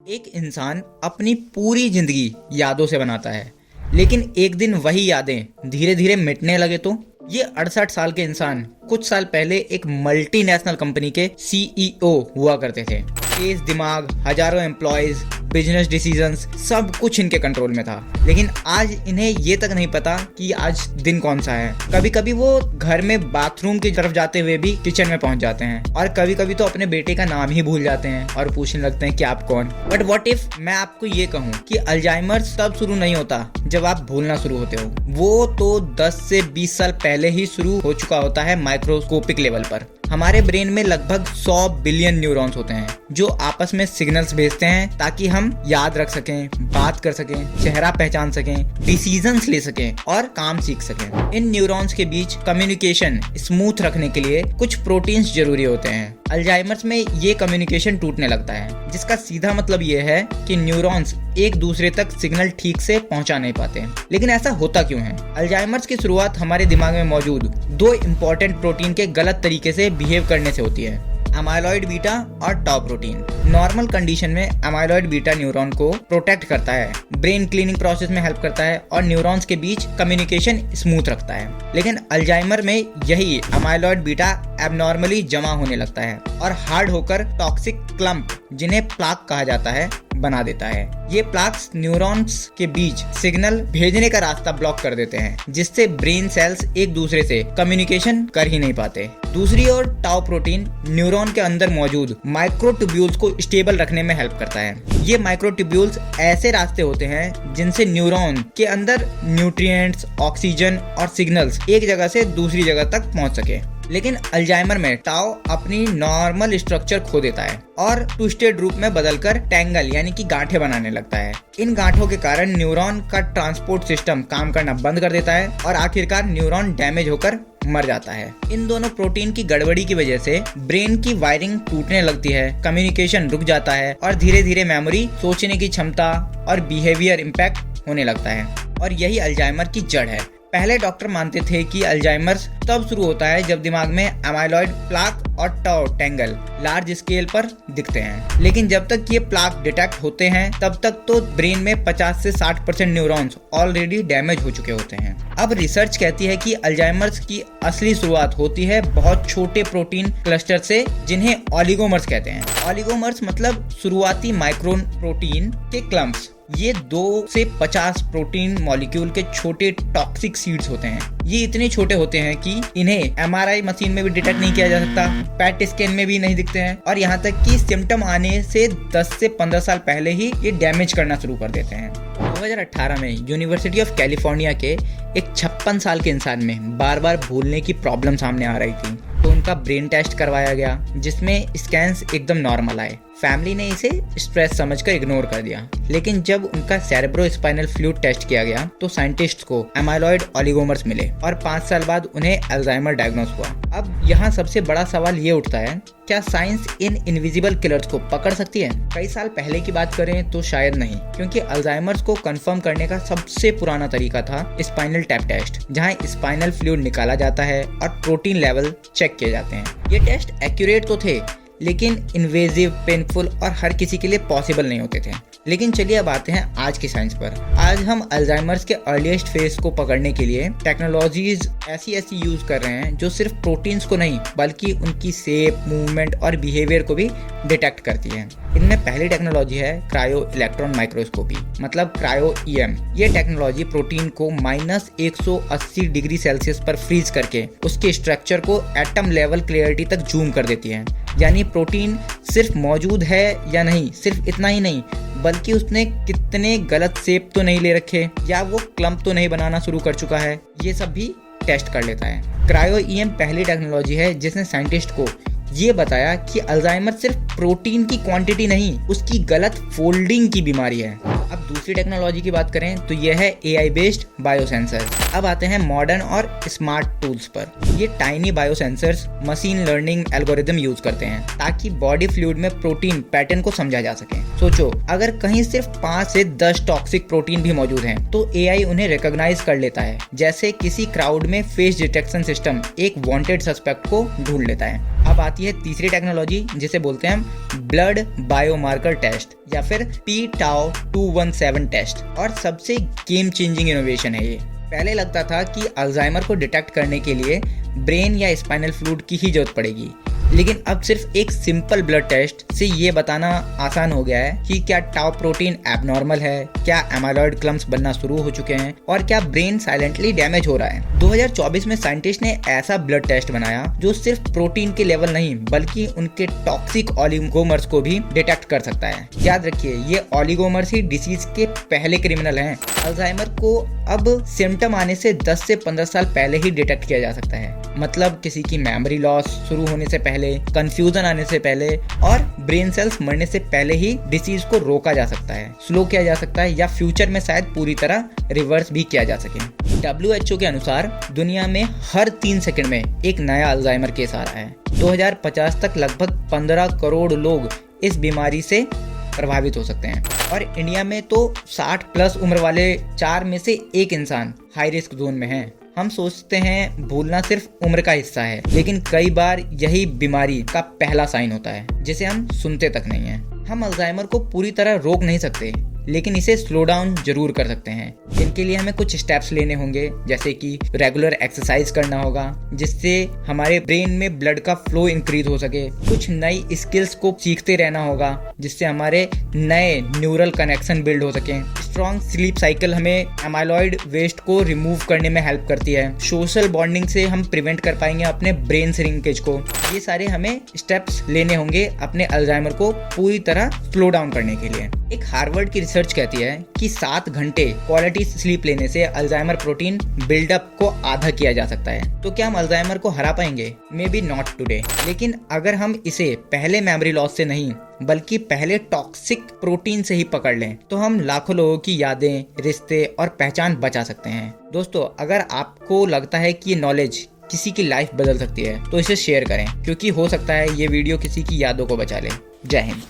एक इंसान अपनी पूरी जिंदगी यादों से बनाता है, लेकिन एक दिन वही यादें धीरे धीरे मिटने लगे तो ये 68 साल के इंसान कुछ साल पहले एक मल्टीनेशनल कंपनी के सीईओ हुआ करते थे। तेज दिमाग, हजारों एम्प्लॉयज, बिजनेस डिसीजंस, सब कुछ इनके कंट्रोल में था। लेकिन आज इन्हें ये तक नहीं पता कि आज दिन कौन सा है। कभी कभी वो घर में बाथरूम की तरफ जाते हुए भी किचन में पहुंच जाते हैं और कभी कभी तो अपने बेटे का नाम ही भूल जाते हैं और पूछने लगते हैं कि आप कौन। बट व्हाट इफ मैं आपको ये कहूँ कि अल्जाइमर्स तब शुरू नहीं होता जब आप भूलना शुरू होते हो। वो तो 10 से 20 साल पहले ही शुरू हो चुका होता है माइक्रोस्कोपिक लेवल पर। हमारे ब्रेन में लगभग 100 बिलियन न्यूरॉन्स होते हैं जो आपस में सिग्नल्स भेजते हैं ताकि हम याद रख सकें, बात कर सकें, चेहरा पहचान सकें, डिसीजंस ले सकें और काम सीख सकें। इन न्यूरॉन्स के बीच कम्युनिकेशन स्मूथ रखने के लिए कुछ प्रोटीन्स जरूरी होते हैं। अल्जाइमर्स में ये कम्युनिकेशन टूटने लगता है, जिसका सीधा मतलब ये है कि न्यूरॉन्स एक दूसरे तक सिग्नल ठीक से पहुंचा नहीं पाते। लेकिन ऐसा होता क्यों है? अल्जाइमर्स की शुरुआत हमारे दिमाग में मौजूद 2 इंपॉर्टेंट प्रोटीन के गलत तरीके से बिहेव करने से होती है, अमाइलॉइड बीटा और टाउ प्रोटीन। नॉर्मल कंडीशन में अमाइलॉइड बीटा न्यूरॉन को प्रोटेक्ट करता है, ब्रेन क्लीनिंग प्रोसेस में हेल्प करता है और न्यूरॉन्स के बीच कम्युनिकेशन स्मूथ रखता है। लेकिन अल्जाइमर में यही अमाइलॉइड बीटा एबनॉर्मली जमा होने लगता है और हार्ड होकर टॉक्सिक क्लम्प, जिन्हें प्लाक कहा जाता है, बना देता है। ये प्लाक्स न्यूरॉन्स के बीच सिग्नल भेजने का रास्ता ब्लॉक कर देते हैं, जिससे ब्रेन सेल्स एक दूसरे से कम्युनिकेशन कर ही नहीं पाते। दूसरी ओर टाउ प्रोटीन न्यूरॉन के अंदर मौजूद माइक्रोट्यूब्यूल्स को स्टेबल रखने में हेल्प करता है। ये माइक्रोट्यूब्यूल्स ऐसे रास्ते होते हैं जिनसे न्यूरॉन के अंदर न्यूट्रिएंट्स, ऑक्सीजन और सिग्नल्स एक जगह से दूसरी जगह तक पहुंच सके। लेकिन अल्जाइमर में टाउ अपनी नॉर्मल स्ट्रक्चर खो देता है और ट्विस्टेड रूप में बदलकर टैंगल यानी कि गांठें बनाने लगता है। इन गांठों के कारण न्यूरॉन का ट्रांसपोर्ट सिस्टम काम करना बंद कर देता है और आखिरकार न्यूरॉन डैमेज होकर मर जाता है। इन दोनों प्रोटीन की गड़बड़ी की वजह से ब्रेन की वायरिंग टूटने लगती है, कम्युनिकेशन रुक जाता है और धीरे धीरे मेमोरी, सोचने की क्षमता और बिहेवियर इम्पैक्ट होने लगता है। और यही अल्जाइमर की जड़ है। पहले डॉक्टर मानते थे कि अल्जाइमर्स तब शुरू होता है जब दिमाग में अमाइलॉइड प्लाक और टाउ टैंगल लार्ज स्केल पर दिखते हैं। लेकिन जब तक ये प्लाक डिटेक्ट होते हैं तब तक तो ब्रेन में 50 से 60% न्यूरॉन्स ऑलरेडी डैमेज हो चुके होते हैं। अब रिसर्च कहती है कि अल्जाइमर्स की असली शुरुआत होती है बहुत छोटे प्रोटीन क्लस्टर से, जिन्हें ऑलिगोमर्स कहते हैं। ऑलिगोमर्स मतलब शुरुआती माइक्रोन प्रोटीन के क्लम्प्स। ये 2 से 50 प्रोटीन मॉलिक्यूल के छोटे टॉक्सिक सीड्स होते हैं। ये इतने छोटे होते हैं कि इन्हें एमआरआई मशीन में भी डिटेक्ट नहीं किया जा सकता, पैट स्कैन में भी नहीं दिखते हैं और यहाँ तक कि सिम्टम आने से 10 से 15 साल पहले ही ये डैमेज करना शुरू कर देते हैं। 2018 में यूनिवर्सिटी ऑफ कैलिफोर्निया के एक 56 साल के इंसान में बार बार भूलने की प्रॉब्लम सामने आ रही थी, तो उनका ब्रेन टेस्ट करवाया गया जिसमें स्कैन्स एकदम नॉर्मल आए। फैमिली ने इसे स्ट्रेस समझकर इग्नोर कर दिया। लेकिन जब उनका सेरेब्रोस्पाइनल फ्लूइड टेस्ट किया गया तो साइंटिस्ट्स को अमाइलॉइड ऑलिगोमर्स मिले और 5 साल बाद उन्हें अल्जाइमर डायग्नोस हुआ। अब यहाँ सबसे बड़ा सवाल ये उठता है, क्या साइंस इन इनविजिबल किलर्स को पकड़ सकती है? कई साल पहले की बात करें तो शायद नहीं, क्योंकि अल्जाइमर्स को कंफर्म करने का सबसे पुराना तरीका था स्पाइनल टैप टेस्ट, जहां स्पाइनल फ्लूइड निकाला जाता है और प्रोटीन लेवल चेक किए जाते हैं। ये टेस्ट एक्यूरेट तो थे, लेकिन इन्वेजिव, पेनफुल और हर किसी के लिए पॉसिबल नहीं होते थे। लेकिन चलिए अब आते हैं आज की साइंस पर। आज हम अल्जाइमर्स के अर्लीस्ट फेज को पकड़ने के लिए टेक्नोलॉजीज ऐसी यूज कर रहे हैं जो सिर्फ प्रोटीन्स को नहीं बल्कि उनकी शेप, मूवमेंट और बिहेवियर को भी डिटेक्ट करती है। इनमें पहली टेक्नोलॉजी है क्रायो इलेक्ट्रॉन माइक्रोस्कोपी, मतलब क्रायो ईएम। ये टेक्नोलॉजी प्रोटीन को -180 डिग्री सेल्सियस पर फ्रीज करके उसके स्ट्रक्चर को एटम लेवल क्लियरिटी तक जूम कर देती है। यानी प्रोटीन सिर्फ मौजूद है या नहीं, सिर्फ इतना ही नहीं बल्कि उसने कितने गलत शेप तो नहीं ले रखे या वो क्लम्प तो नहीं बनाना शुरू कर चुका है, ये सब भी टेस्ट कर लेता है। क्रायो ईएम पहली टेक्नोलॉजी है जिसने साइंटिस्ट को ये बताया कि अल्जाइमर सिर्फ प्रोटीन की क्वांटिटी नहीं, उसकी गलत फोल्डिंग की बीमारी है। अब दूसरी टेक्नोलॉजी की बात करें तो यह है एआई बेस्ड बायोसेंसर। अब आते हैं मॉडर्न और स्मार्ट टूल्स पर। ये tiny biosensors machine learning algorithm use करते हैं ताकि बॉडी फ्लूइड में प्रोटीन पैटर्न को समझा जा सके। सोचो, अगर कहीं सिर्फ 5 से 10 टॉक्सिक प्रोटीन भी मौजूद हैं, तो एआई उन्हें रिकॉग्नाइज कर लेता है, जैसे किसी क्राउड में फेस डिटेक्शन सिस्टम एक वांटेड सस्पेक्ट को ढूंढ लेता है। अब आती है तीसरी टेक्नोलॉजी जिसे बोलते हैं हम ब्लड बायोमार्कर टेस्ट या फिर p-tau217 टेस्ट। और सबसे गेम चेंजिंग इनोवेशन है ये। पहले लगता था कि अल्जाइमर को डिटेक्ट करने के लिए ब्रेन या स्पाइनल फ्लूइड की ही जरूरत पड़ेगी, लेकिन अब सिर्फ एक सिंपल ब्लड टेस्ट से ये बताना आसान हो गया है कि क्या टाउ प्रोटीन एबनॉर्मल है, क्या एमाइलॉइड क्लम्प्स बनना शुरू हो चुके हैं और क्या ब्रेन साइलेंटली डैमेज हो रहा है। 2024 में साइंटिस्ट ने ऐसा ब्लड टेस्ट बनाया जो सिर्फ प्रोटीन के लेवल नहीं बल्कि उनके टॉक्सिक ऑलिगोमर्स को भी डिटेक्ट कर सकता है। याद रखिए, ये ऑलिगोमर्स ही डिसीज के पहले क्रिमिनल हैं। अल्जाइमर को अब सिम्टम आने से 10 से 15 साल पहले ही डिटेक्ट किया जा सकता है। मतलब किसी की मेमोरी लॉस शुरू होने से पहले, कंफ्यूजन आने से पहले और ब्रेन सेल्स मरने से पहले ही डिसीज को रोका जा सकता है, स्लो किया जा सकता है या फ्यूचर में शायद पूरी तरह रिवर्स भी किया जा सके। WHO के अनुसार दुनिया में हर 3 सेकंड में एक नया अल्जाइमर केस आ रहा है। 2050 तक लगभग 15 करोड़ लोग इस बीमारी से प्रभावित हो सकते हैं और इंडिया में तो 60 प्लस उम्र वाले 4 में से 1 इंसान हाई रिस्क जोन में है। हम सोचते हैं भूलना सिर्फ उम्र का हिस्सा है, लेकिन कई बार यही बीमारी का पहला साइन होता है जिसे हम सुनते तक नहीं है। हम अल्जाइमर को पूरी तरह रोक नहीं सकते, लेकिन इसे स्लो डाउन जरूर कर सकते हैं। इनके लिए हमें कुछ स्टेप्स लेने होंगे, जैसे कि रेगुलर एक्सरसाइज करना होगा जिससे हमारे ब्रेन में ब्लड का फ्लो इंक्रीज हो सके। कुछ नई स्किल्स को सीखते रहना होगा जिससे हमारे नए न्यूरल कनेक्शन बिल्ड हो सकें। स्ट्रॉन्ग स्लीप साइकिल हमें एमाइलॉइड वेस्ट को रिमूव करने में हेल्प करती है। सोशल बॉन्डिंग से हम प्रिवेंट कर पाएंगे अपने ब्रेन श्रिंकेज को। ये सारे हमें स्टेप्स लेने होंगे अपने अल्जाइमर को पूरी तरह स्लो डाउन करने के लिए। एक हार्वर्ड की रिसर्च कहती है कि 7 घंटे क्वालिटी स्लीप लेने से अल्जाइमर प्रोटीन बिल्डअप को आधा किया जा सकता है। तो क्या हम अल्जाइमर को हरा पाएंगे? मे बी नॉट टुडे, लेकिन अगर हम इसे पहले मेमोरी लॉस से नहीं बल्कि पहले टॉक्सिक प्रोटीन से ही पकड़ लें तो हम लाखों लोगों की यादें, रिश्ते और पहचान बचा सकते हैं। दोस्तों, अगर आपको लगता है कि ये नॉलेज किसी की लाइफ बदल सकती है तो इसे शेयर करें, क्योंकि हो सकता है ये वीडियो किसी की यादों को बचा ले। जय हिंद।